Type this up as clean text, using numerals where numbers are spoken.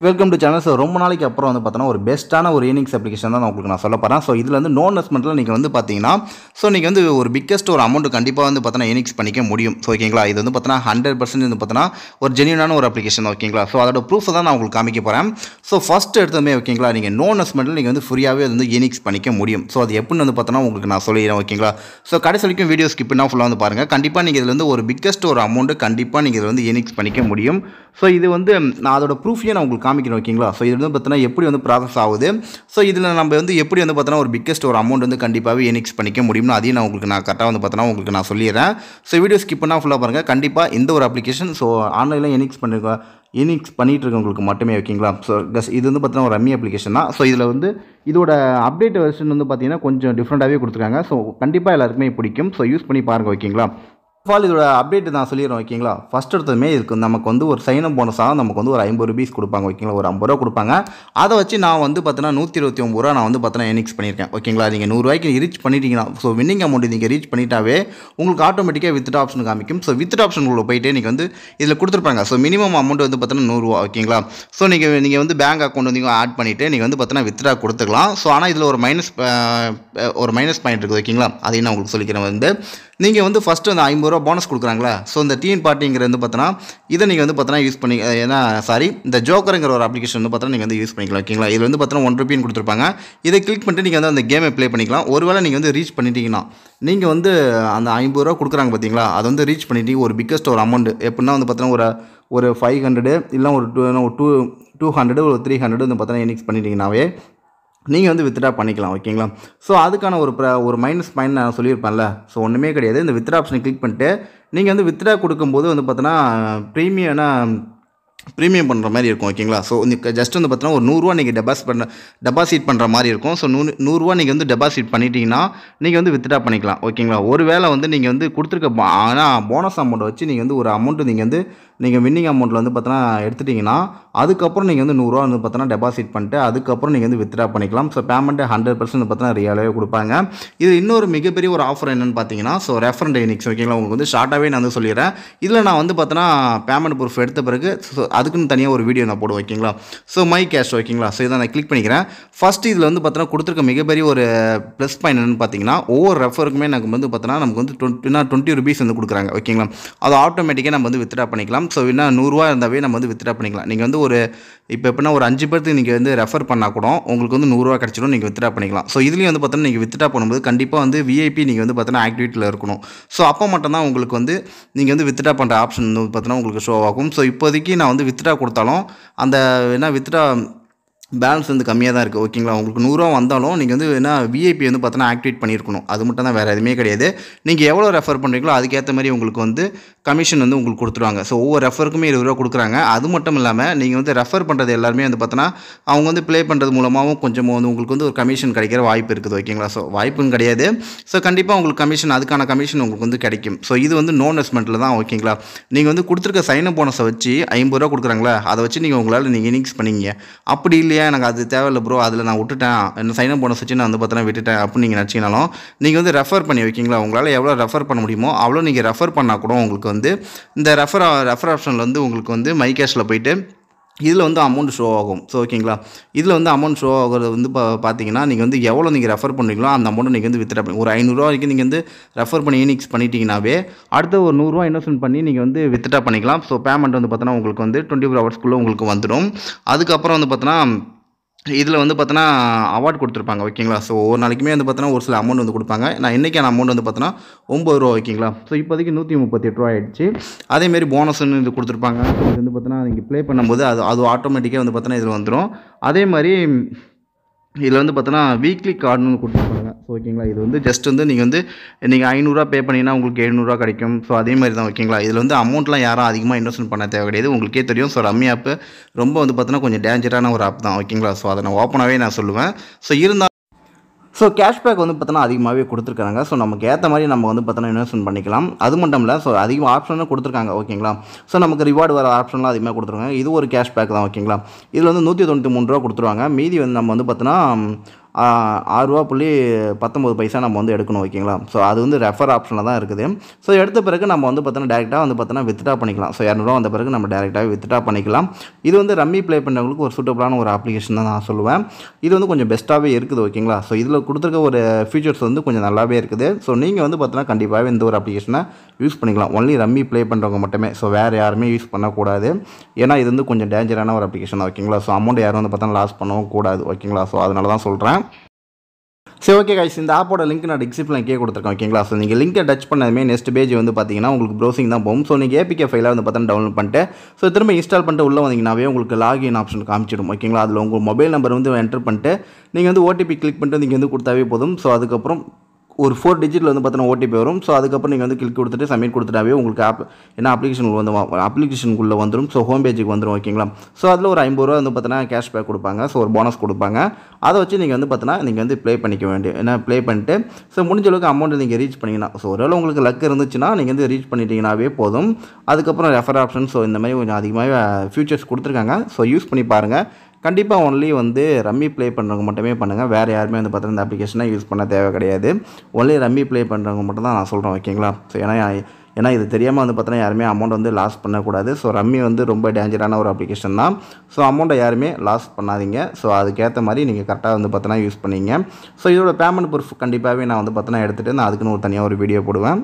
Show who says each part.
Speaker 1: Welcome to channel. So ரொம்ப நாளைக்கு அப்புறம் வந்து பார்த்தோன்னா ஒரு பெஸ்ட்டான ஒரு ஏர்னிங்ஸ் அப்ளிகேஷன் தான் உங்களுக்கு நான் சொல்ல போகிறேன். ஸோ இதில் வந்து நோ இன்வெஸ்ட்மெண்ட்டில் நீங்கள் வந்து பார்த்தீங்கன்னா நீங்கள் வந்து ஒரு பிக்கஸ்ட் ஒரு அமௌண்ட் கண்டிப்பாக வந்து பார்த்தோன்னா ஏர்னிங்ஸ் பண்ணிக்க முடியும். ஸோ ஓகேங்களா, இது வந்து பார்த்தோன்னா 100% வந்து பார்த்தோன்னா ஒரு ஜென்யூனான ஒரு அப்ளிகேஷன். ஓகேங்களா, ஸோ அதோட ப்ரூஃப் தான் நான் உங்களுக்கு காமிக்க போகிறேன். ஸோ ஃபஸ்ட் எடுத்ததுமே ஓகேங்களா, நீங்கள் நோ இன்வெஸ்ட்மெண்ட்டில் நீங்கள் வந்து ஃப்ரீயாகவே வந்து ஏர்னிங்ஸ் பண்ணிக்க முடியும். ஸோ அது எப்படின்னு வந்து பார்த்தோன்னா உங்களுக்கு நான் சொல்லிடுறேன். ஓகேங்களா, ஸோ கடைசி வரைக்கும் வீடியோ ஸ்கிப் பண்ணால் ஃபுல்லாக வந்து பாருங்கள். கண்டிப்பாக நீங்கள் இதில் வந்து ஒரு பிக்கஸ்ட் ஒரு அமௌண்ட்டு கண்டிப்பாக நீங்கள் இதில் வந்து ஏர்னிங்ஸ் பண்ணிக்க முடியும். ஸோ இது வந்து நான் அதோட ப்ரூஃபையும் நான் உங்களுக்கு காமிக்கிறேன். ஓகேங்களா, ஸோ இது வந்து பார்த்தீங்கன்னா எப்படி வந்து ப்ராசஸ் ஆகுது, ஸோ இதில் நம்ம வந்து எப்படி வந்து பார்த்தோன்னா ஒரு பிக்கஸ்ட் ஒரு அமௌண்ட் வந்து கண்டிப்பாகவே ஏர்னிங்ஸ் பண்ணிக்க முடியும்னு அதையும் நான் உங்களுக்கு கரெக்டாக வந்து பார்த்தோன்னா உங்களுக்கு நான் சொல்லிடுறேன். ஸோ வீடியோ ஸ்கிப் பண்ணால் ஃபுல்லாக பாருங்கள். கண்டிப்பாக இந்த ஒரு அப்ளிகேஷன் ஸோ ஆன்லைனில் ஏர்னிங்ஸ் பண்ணிகிட்டு இருக்கவங்களுக்கு மட்டுமே. ஓகேங்களா, ஸோ இது வந்து பார்த்தீங்கன்னா ஒரு ரம்மி அப்ளிகேஷன் தான். ஸோ இதில் வந்து இதோட அப்டேட் வெர்ஷன் வந்து பார்த்தீங்கன்னா கொஞ்சம் டிஃப்ரெண்ட்டாகவே கொடுத்துருக்காங்க. ஸோ கண்டிப்பாக எல்லாருக்குமே பிடிக்கும். ஸோ யூஸ் பண்ணி பாருங்கள். ஓகேங்களா, ஃபால் இதோட அப்டேட் நான் சொல்லிடுறேன். ஓகேங்களா, ஃபஸ்ட் எடுத்ததுமே இதுக்கு நமக்கு வந்து ஒரு சைன் அப் போனஸாக நமக்கு வந்து ஒரு 50 ரூபீஸ் கொடுப்பாங்க. ஓகேங்களா, ஒரு 50 ரூபா கொடுப்பாங்க. அதை வச்சு நான் வந்து பார்த்தீங்கன்னா 129 ரூபா நான் வந்து பார்த்தீங்கன்னா ஏர்னிங்ஸ் பண்ணியிருக்கேன். ஓகேங்களா, நீங்கள் 100 ரூபாய்க்கு ரீச் பண்ணிட்டீங்கன்னா ஸோ வின்னிங் அமௌண்ட் நீங்கள் ரீச் பண்ணிட்டாவே உங்களுக்கு ஆட்டோமேட்டிக்காக வித்ட்ரா ஆப்ஷன் காமிக்கும். ஸோ வித்ட்ரா ஆப்ஷன் உள்ள போயிட்டு நீங்கள் வந்து இதில் கொடுத்துருப்பாங்க. ஸோ மினிமம் அமௌண்ட் வந்து பார்த்தீங்கன்னா 100 ரூபா. ஓகேங்களா, ஸோ நீங்கள் வந்து பேங்க் அக்கௌண்ட் வந்து ஆட் பண்ணிவிட்டு நீங்கள் வந்து பார்த்தீங்கன்னா வித்ட்ரா கொடுத்துக்கலாம். ஸோ ஆனால் இதில் ஒரு மைனஸ் பாயிண்ட் இருக்குது. ஓகேங்களா, அதையும் நான் உங்களுக்கு சொல்லிக்கிறேன். வந்து நீங்கள் வந்து ஃபஸ்ட்டு அந்த 50 ரூபா போனஸ் கொடுக்குறாங்களா, ஸோ இந்த டிஎன் பார்ட்டிங்கிற வந்து பார்த்தோன்னா இதை நீங்கள் வந்து பார்த்தோன்னா யூஸ் பண்ணி இந்த ஜோக்கருங்கிற ஒரு அப்ளிகேஷன் வந்து பார்த்தோன்னா நீங்கள் வந்து யூஸ் பண்ணிக்கலாம். ஓகேங்களா, இதில் வந்து பார்த்தோன்னா 1 ரூபின்னு கொடுத்துருப்பாங்க. இதை கிளிக் பண்ணிட்டு நீங்கள் வந்து அந்த கேமை ப்ளே பண்ணிக்கலாம். ஒருவேளை நீங்கள் வந்து ரீச் பண்ணிட்டீங்கன்னா நீங்கள் வந்து அந்த 50 ரூபா கொடுக்குறாங்க பார்த்தீங்களா, அதை வந்து ரீச் பண்ணிட்டீங்க ஒரு பிக்கஸ்ட் ஒரு அமௌண்ட் எப்படின்னா வந்து பார்த்தோன்னா ஒரு 500 இல்லை ஒரு 200 ஒரு 300 வந்து பார்த்தோன்னா ஏர்னிங்ஸ் பண்ணிட்டீங்கன்னாவே நீங்கள் வந்து வித்ட்ரா பண்ணிக்கலாம். ஓகேங்களா, ஸோ அதுக்கான ஒரு மைனஸ் பாயிண்ட் நான் சொல்லியிருப்பேன்ல, ஸோ ஒன்றுமே கிடையாது. இந்த வித்ட்ரா ஆப்ஷனை கிளிக் பண்ணிட்டு நீங்கள் வந்து வித்ட்ரா கொடுக்கும்போது வந்து பார்த்தோன்னா ப்ரீமியம் பண்ணுற மாதிரி இருக்கும். ஓகேங்களா, ஸோ ஜஸ்ட் வந்து பார்த்தீங்கன்னா ஒரு 100 ரூபா நீங்கள் டெபாசிட் பண்ணுற மாதிரி இருக்கும். ஸோ 100 ரூபா நீங்கள் வந்து டெபாசிட் பண்ணிட்டீங்கன்னா நீங்கள் வந்து வித்ட்ரா பண்ணிக்கலாம். ஓகேங்களா, ஒரு வேளை வந்து நீங்கள் வந்து கொடுத்துருக்க ஆனால் போனஸ் அமௌண்ட்டை வச்சு நீங்கள் வந்து ஒரு அமௌண்ட்டு நீங்கள் வின்னிங் அமௌண்ட்டில் வந்து பார்த்தோன்னா எடுத்துட்டிங்கன்னா அதுக்கப்புறம் நீங்கள் வந்து 100 ரூபா வந்து பார்த்தோன்னா டெபாசிட் பண்ணிட்டு அதுக்கப்புறம் நீங்கள் வந்து வித்ட்ரா பண்ணிக்கலாம். ஸோ பேமெண்ட்டு 100% பார்த்தோன்னா ரியலாகவே கொடுப்பாங்க. இது இன்னொரு மிகப்பெரிய ஒரு ஆஃபர் என்னென்னு பார்த்தீங்கன்னா ஸோ ரெஃபரண்ட் ஏர்னிங்ஸ். ஓகேங்களா, உங்களுக்கு வந்து ஷார்ட்டாகவே நான் வந்து சொல்லிடுறேன். இதில் நான் வந்து பார்த்தோன்னா பேமெண்ட் ப்ரூஃப் எடுத்த பிறகு ஸோ அதுக்குன்னு தனியாக ஒரு வீடியோ நான் போடுவேன். ஓகேங்களா, ஸோ மை கேஷ். ஓகேங்களா, ஸோ இதை நான் கிளிக் பண்ணிக்கிறேன். ஃபஸ்ட்டு இதில் வந்து பார்த்தோன்னா கொடுத்துருக்க மிகப்பெரிய ஒரு ப்ளஸ் பாயிண்ட் என்னென்னு பார்த்தீங்கன்னா ஒவ்வொரு ரெஃபருக்குமே நமக்கு வந்து பார்த்தோன்னா நமக்கு வந்து 20 ரூபீஸ் வந்து கொடுக்குறாங்க. ஓகேங்களா, அது ஆட்டோமேட்டிக்காக நம்ம வந்து வித்ட்ரா பண்ணிக்கலாம். ஸோ என்ன 100 ரூபா இருந்தாவே நம்ம வந்து வித்ட்ரா பண்ணிக்கலாம். நீங்கள் வந்து இப்போ எப்படின்னா ஒரு 5 பேருக்கு நீங்கள் வந்து ரெஃபர் பண்ணால் கூட உங்களுக்கு வந்து 100 ரூபா கிடச்சிடும். நீங்கள் வித்ட்ரா பண்ணிக்கலாம். ஸோ இதுலேயும் வந்து பார்த்தோன்னா நீங்கள் வித்ட்ரா பண்ணும்போது கண்டிப்பாக வந்து விஐபி நீங்கள் வந்து பார்த்தோன்னா ஆக்டிவிட்டியில் இருக்கணும். ஸோ அப்போ மட்டும்தான் உங்களுக்கு வந்து நீங்கள் வந்து வித்ட்ரா பண்ணுற ஆப்ஷன் வந்து பார்த்தோன்னா உங்களுக்கு ஷோ ஆகும். ஸோ இப்போதைக்கு நான் வந்து வித்ட்ரா கொடுத்தாலும் அந்த வித்ட்ரா பேலன்ஸ் வந்து கம்மியாக தான் இருக்குது. ஓகேங்களா, உங்களுக்கு 100 ரூபா வந்தாலும் நீங்கள் வந்து விஐபி வந்து பார்த்தோன்னா ஆக்டிவேட் பண்ணியிருக்கணும். அது மட்டும் தான், வேறு எதுவுமே கிடையாது. நீங்கள் எவ்வளோ ரெஃபர் பண்ணுறீங்களோ அதுக்கேற்ற மாதிரி உங்களுக்கு வந்து கமிஷன் வந்து உங்களுக்கு கொடுத்துருவாங்க. ஸோ ஒவ்வொரு ரெஃபருக்குமே 20 ரூபா கொடுக்குறாங்க. அது மட்டும் இல்லாமல் நீங்கள் வந்து ரெஃபர் பண்ணுறது எல்லாருமே வந்து பார்த்தோன்னா அவங்க வந்து ப்ளே பண்ணுறது மூலமாகவும் கொஞ்சம் வந்து உங்களுக்கு வந்து ஒரு கமிஷன் கிடைக்கிற வாய்ப்பு இருக்குது. ஓகேங்களா, ஸோ வாய்ப்புன்னு கிடையாது. ஸோ கண்டிப்பாக உங்களுக்கு அதுக்கான கமிஷன் உங்களுக்கு வந்து கிடைக்கும். ஸோ இது வந்து நோ இன்வெஸ்ட்மெண்ட்டில் தான். ஓகேங்களா, நீங்கள் வந்து கொடுத்துருக்க சைன் அப் போனஸை வச்சு 50 ரூபா கொடுக்குறாங்களா, அதை வச்சு நீங்கள் ஏர்னிங்ஸ் பண்ணிங்க. அப்படி இல்லையா எனக்கு அது தேவையில்லை ப்ரோ, அதில் நான் விட்டுட்டேன், என்ன சைன் அப் போனஸ் வச்சு நான் வந்து பார்த்தோன்னா விட்டுட்டேன் அப்படின்னு நீங்கள் நினச்சிங்கனாலும் நீங்கள் வந்து ரெஃபர் பண்ணி வைக்கிங்களா, உங்களால் எவ்வளோ ரெஃபர் பண்ண முடியுமோ அவ்வளோ நீங்கள் ரெஃபர் பண்ணால் கூட உங்களுக்கு வந்து இந்த ரெஃபர் ஆப்ஷனில் வந்து உங்களுக்கு வந்து மை கேஷில் போயிட்டு இதில் வந்து அமௌண்ட் ஷோ ஆகும். ஸோ ஓகேங்களா, இதில் வந்து அமௌண்ட் ஷோ ஆகிறது வந்து பார்த்தீங்கன்னா நீங்கள் வந்து எவ்வளோ நீங்கள் ரெஃபர் பண்ணுறீங்களோ அந்த அமௌண்ட்டை நீங்கள் வந்து வித்ட்ரா பண்ணி ஒரு 500 ரூபா வரைக்கும் நீங்கள் வந்து ரெஃபர் பண்ணி ஏர்னிங்ஸ் பண்ணிட்டீங்கன்னாவே அடுத்த ஒரு 100 ரூபா இன்வெஸ்ட்மெண்ட் பண்ணி நீங்கள் வந்து வித்ட்ரா பண்ணிக்கலாம். ஸோ பேமெண்ட் வந்து பார்த்தோன்னா உங்களுக்கு வந்து 24 ஹவர்ஸ்க்குள்ளே உங்களுக்கு வந்துடும். அதுக்கப்புறம் வந்து பார்த்தோன்னா இதில் வந்து பார்த்தோன்னா அவார்ட் கொடுத்துருப்பாங்க. ஓகேங்களா, ஸோ ஒவ்வொரு நாளைக்குமே வந்து பார்த்தோன்னா ஒரு சில அமௌண்ட் வந்து கொடுப்பாங்க. நான் இன்றைக்கான அமௌண்ட் வந்து பார்த்தோன்னா 9 ரூபா. ஓகேங்களா, ஸோ இப்போதைக்கு 138 ரூபா ஆகிடுச்சு. அதேமாரி போனஸ்ன்னு இது கொடுத்துருப்பாங்க. இது வந்து பார்த்தோன்னா நீங்கள் ப்ளே பண்ணும்போது அது ஆட்டோமேட்டிக்காக வந்து பார்த்தோன்னா இதில் வந்துடும். அதே மாதிரி இதில் வந்து பார்த்தோன்னா வீக்லி கார்டுன்னு கொடுத்துருப்பாங்க. ஸோ ஓகேங்களா, இது வந்து ஜஸ்ட் வந்து நீங்கள் 500 ரூபா பே பண்ணிங்கன்னா உங்களுக்கு 700 ரூபா கிடைக்கும். ஸோ அதே மாதிரி தான். ஓகேங்களா, இதில் வந்து அமௌண்ட்லாம் யாரும் அதிகமாக இன்வெஸ்ட்மெண்ட் பண்ண தேவை கிடையாது. உங்களுக்கே தெரியும். ஸோ ரம்மி ஆப்பு ரொம்ப வந்து பார்த்தோன்னா கொஞ்சம் டேஞ்சரான ஒரு ஆப் தான். ஓகேங்களா, ஸோ அதை நான் ஓப்பனாகவே நான் சொல்லுவேன். ஸோ இருந்தால் ஸோ கேஷ்பேக் வந்து பார்த்தோன்னா அதிகமாகவே கொடுத்துருக்காங்க. ஸோ நமக்கு ஏற்ற மாதிரி நம்ம வந்து பார்த்தோன்னா இன்வெஸ்ட்மெண்ட் பண்ணிக்கலாம். அது மட்டும் இல்லை, ஸோ அதிகமாக ஆப்ஷனும் கொடுத்துருக்காங்க. ஓகேங்களா, ஸோ நமக்கு ரிவார்டு வர ஆப்ஷன்லாம் அதிகமாக கொடுத்துருக்காங்க. இது ஒரு கேஷ்பேக் தான். ஓகேங்களா, இதில் வந்து 193 ரூபா கொடுத்துருவாங்க. மீதி வந்து நம்ம வந்து பார்த்தோன்னா ₹6.19 நம்ம வந்து எடுக்கணும் ஓகேங்களா. ஸோ அது வந்து ரெஃபர் ஆப்ஷனில் தான் இருக்குது. ஸோ எடுத்த பிறகு நம்ம வந்து பார்த்தோன்னா டேரெக்டாக வந்து பார்த்தோன்னா வித்ட்ரா பண்ணிக்கலாம். ஸோ ₹200 வந்த பிறகு நம்ம டேரெக்டாகவே வித்ட்ரா பண்ணிக்கலாம். இது வந்து ரம்மி ப்ளே பண்ணுறவங்களுக்கு ஒரு சூட்டபிளான ஒரு அப்ளிகேஷன் தான் நான் சொல்லுவேன். இது வந்து கொஞ்சம் பெஸ்ட்டாகவே இருக்குது ஓகேங்களா. ஸோ இதில் கொடுத்துருக்க ஒரு ஃபீச்சர்ஸ் வந்து கொஞ்சம் நல்லாவே இருக்குது. ஸோ நீங்கள் வந்து பார்த்தோன்னா கண்டிப்பாகவே இந்த ஒரு அப்ளிகேஷனை யூஸ் பண்ணிக்கலாம். ஒன்லி ரம்மி ப்ளே பண்ணுறவங்க மட்டுமே. ஸோ வேறு யாருமே யூஸ் பண்ணக்கூடாது. ஏன்னா இது வந்து கொஞ்சம் டேஞ்சரான ஒரு அப்ளிகேஷன் தான் ஓகேங்களா. ஸோ அமௌண்ட் யாரும் வந்து பார்த்தா லாஸ் பண்ணவும் கூடாது ஓகேங்களா. ஸோ அதனால தான் சொல்கிறேன். சரி ஓகே கைஸ், இந்த ஆப்போட லிங்க் நான் டிஸ்கிரிப்ஷனில் கீழே கொடுத்துருக்கேன் ஓகேங்களா. ஸோ நீங்கள் லிங்கை டச் பண்ணதுமே நெக்ஸ்ட் பேஜ் வந்து பார்த்தீங்கன்னா உங்களுக்கு ப்ரௌசிங் தான் போகும். ஸோ நீங்கள் ஏபிகே ஃபைலாக வந்து பார்த்தா டவுன்லோட் பண்ணிட்டு ஸோ திரும்ப இன்ஸ்டால் பண்ணிட்டு உள்ளே வந்தீங்கன்னாவே உங்களுக்கு லாகின் ஆப்ஷன் காமிச்சிடும் ஓகேங்களா. அதில் உங்கள் மொபைல் நம்பர் வந்து என்டர் பண்ணிட்டு நீங்கள் வந்து ஓடிபி கிளிக் பண்ணிட்டு நீங்கள் வந்து கொடுத்தாவே போதும். ஸோ அதுக்கப்புறம் ஒரு 4 டிஜிட்டில் வந்து பார்த்தீங்கன்னா ஓடிபி வரும். ஸோ அதுக்கப்புறம் நீங்கள் வந்து கிளிக் கொடுத்துட்டு சப்மிட் கொடுத்துட்டாவே உங்களுக்கு அப்ளிகேஷனுக்குள்ளே வந்துடும். ஸோ ஹோம் பேஜுக்கு வந்துடும் ஓகேங்களா. ஸோ அதில் ஒரு ₹50 வந்து பார்த்தீங்கன்னா கேஷ்பேக் கொடுப்பாங்க. ஸோ ஒரு போனஸ் கொடுப்பாங்க. அதை வச்சு நீங்கள் வந்து பார்த்தீங்கன்னா நீங்கள் வந்து ப்ளே பண்ணிக்க வேண்டிய ப்ளே பண்ணிட்டு ஸோ முடிஞ்ச அளவுக்கு அமௌண்ட் நீங்கள் ரீச் பண்ணிங்கன்னா ஸோ ஒருவேளை உங்களுக்கு லக் இருந்துச்சுன்னா நீங்கள் வந்து ரீச் பண்ணிட்டீங்கன்னாவே போதும். அதுக்கப்புறம் ரெஃபர் ஆப்ஷன் ஸோ இந்த மாதிரி கொஞ்சம் அதிகமாக ஃபியூச்சர்ஸ் கொடுத்துருக்காங்க. ஸோ யூஸ் பண்ணி பாருங்கள். கண்டிப்பாக ஒன்லி வந்து ரம்மி ப்ளே பண்ணுறவங்க மட்டுமே பண்ணுங்கள். வேறு யாருமே வந்து பார்த்தீங்கன்னா இந்த அப்ளிகேஷனை யூஸ் பண்ண தேவை கிடையாது. ஒன்லி ரம்மி ப்ளே பண்ணுறவங்க மட்டும் தான் நான் சொல்கிறேன் ஓகேங்களா. ஸோ ஏன்னா இது தெரியாமல் வந்து பார்த்தீங்கன்னா யாருமே அமௌண்ட் வந்து லாஸ் பண்ணக்கூடாது. ஸோ ரம்மி வந்து ரொம்ப டேஞ்சரான ஒரு அப்ளிகேஷன் தான். ஸோ அமௌண்ட்டை யாருமே லாஸ் பண்ணாதீங்க. ஸோ அதுக்கேற்ற மாதிரி நீங்கள் கரெக்டாக வந்து பார்த்தீங்கன்னா யூஸ் பண்ணிங்க. ஸோ இதோட பேமெண்ட் ப்ரூஃப் கண்டிப்பாகவே நான் வந்து பார்த்தீங்கன்னா எடுத்துகிட்டு நான் அதுக்குன்னு ஒரு தனியாக ஒரு வீடியோ போடுவேன்.